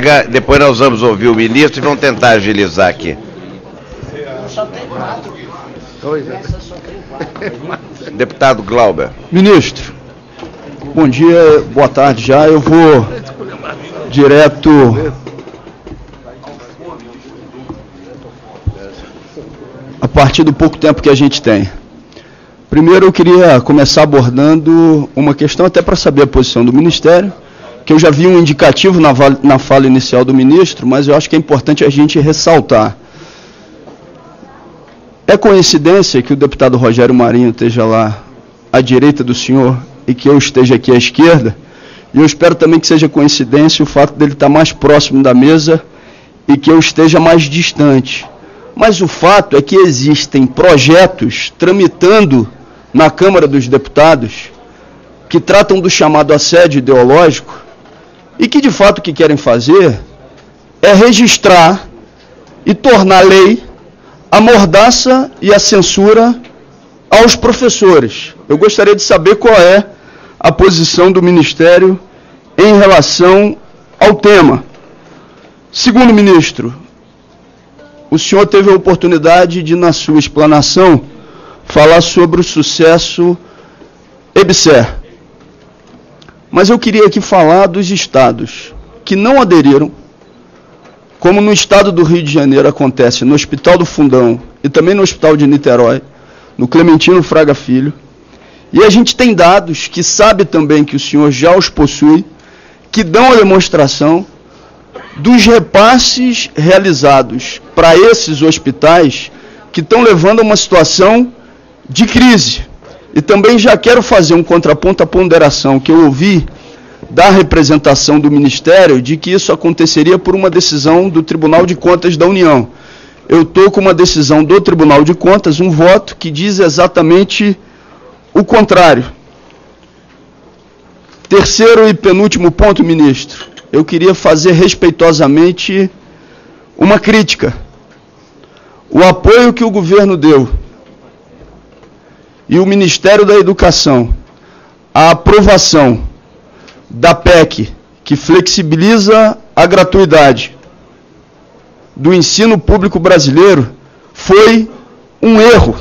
colega, depois nós vamos ouvir o ministro e vamos tentar agilizar aqui. Só tem 4. Deputado Glauber. Ministro, bom dia, boa tarde já. Eu vou direto a partir do pouco tempo que a gente tem. Primeiro eu queria começar abordando uma questão até para saber a posição do Ministério, que eu já vi um indicativo na fala inicial do ministro, mas eu acho que é importante a gente ressaltar. É coincidência que o deputado Rogério Marinho esteja lá à direita do senhor e que eu esteja aqui à esquerda, e eu espero também que seja coincidência o fato dele estar mais próximo da mesa e que eu esteja mais distante. Mas o fato é que existem projetos tramitando na Câmara dos Deputados que tratam do chamado assédio ideológico e que, de fato, o que querem fazer é registrar e tornar lei a mordaça e a censura aos professores. Eu gostaria de saber qual é a posição do Ministério em relação ao tema. Segundo ministro, o senhor teve a oportunidade de, na sua explanação, falar sobre o sucesso EBSER. Mas eu queria aqui falar dos estados que não aderiram, como no estado do Rio de Janeiro acontece no Hospital do Fundão e também no Hospital de Niterói, no Clementino Fraga Filho. E a gente tem dados que sabe também que o senhor já os possui, que dão a demonstração dos repasses realizados para esses hospitais que estão levando a uma situação de crise. E também já quero fazer um contraponto à ponderação que eu ouvi da representação do Ministério de que isso aconteceria por uma decisão do Tribunal de Contas da União. Eu estou com uma decisão do Tribunal de Contas, um voto que diz exatamente o contrário. Terceiro e penúltimo ponto, ministro, eu queria fazer respeitosamente uma crítica. O apoio que o governo deu e o Ministério da Educação à aprovação da PEC, que flexibiliza a gratuidade do ensino público brasileiro, foi um erro.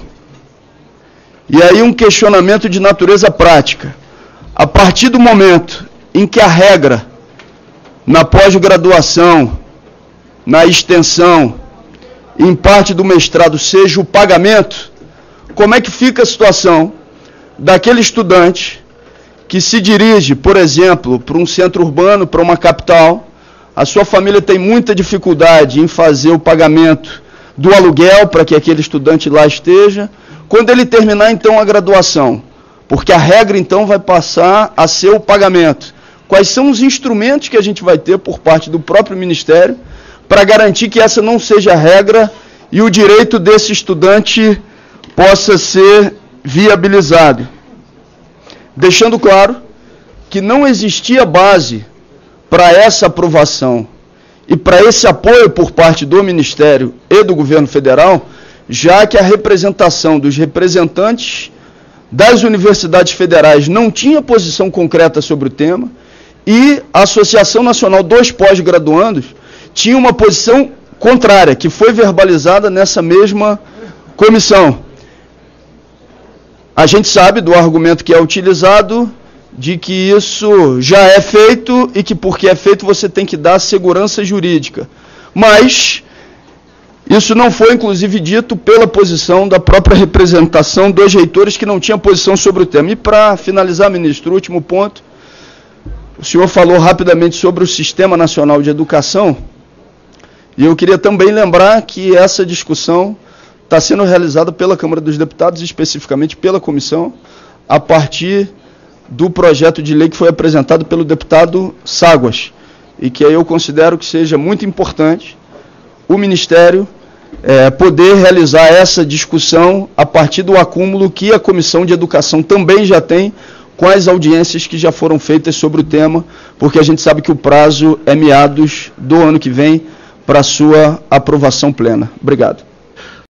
E aí um questionamento de natureza prática. A partir do momento em que a regra na pós-graduação, na extensão, em parte do mestrado seja o pagamento, como é que fica a situação daquele estudante que se dirige, por exemplo, para um centro urbano, para uma capital, a sua família tem muita dificuldade em fazer o pagamento do aluguel para que aquele estudante lá esteja, quando ele terminar então a graduação, porque a regra então vai passar a ser o pagamento. Quais são os instrumentos que a gente vai ter por parte do próprio Ministério para garantir que essa não seja a regra e o direito desse estudante possa ser viabilizado? Deixando claro que não existia base para essa aprovação e para esse apoio por parte do Ministério e do Governo Federal, já que a representação dos representantes das universidades federais não tinha posição concreta sobre o tema e a Associação Nacional dos Pós-Graduandos tinha uma posição contrária, que foi verbalizada nessa mesma comissão. A gente sabe do argumento que é utilizado de que isso já é feito e que porque é feito você tem que dar segurança jurídica. Mas isso não foi, inclusive, dito pela posição da própria representação dos reitores que não tinha posição sobre o tema. E para finalizar, ministro, o último ponto, o senhor falou rapidamente sobre o Sistema Nacional de Educação e eu queria também lembrar que essa discussão está sendo realizada pela Câmara dos Deputados, especificamente pela comissão, a partir do projeto de lei que foi apresentado pelo deputado Ságuas, e que aí eu considero que seja muito importante o Ministério poder realizar essa discussão a partir do acúmulo que a Comissão de Educação também já tem com as audiências que já foram feitas sobre o tema, porque a gente sabe que o prazo é meados do ano que vem para a sua aprovação plena. Obrigado.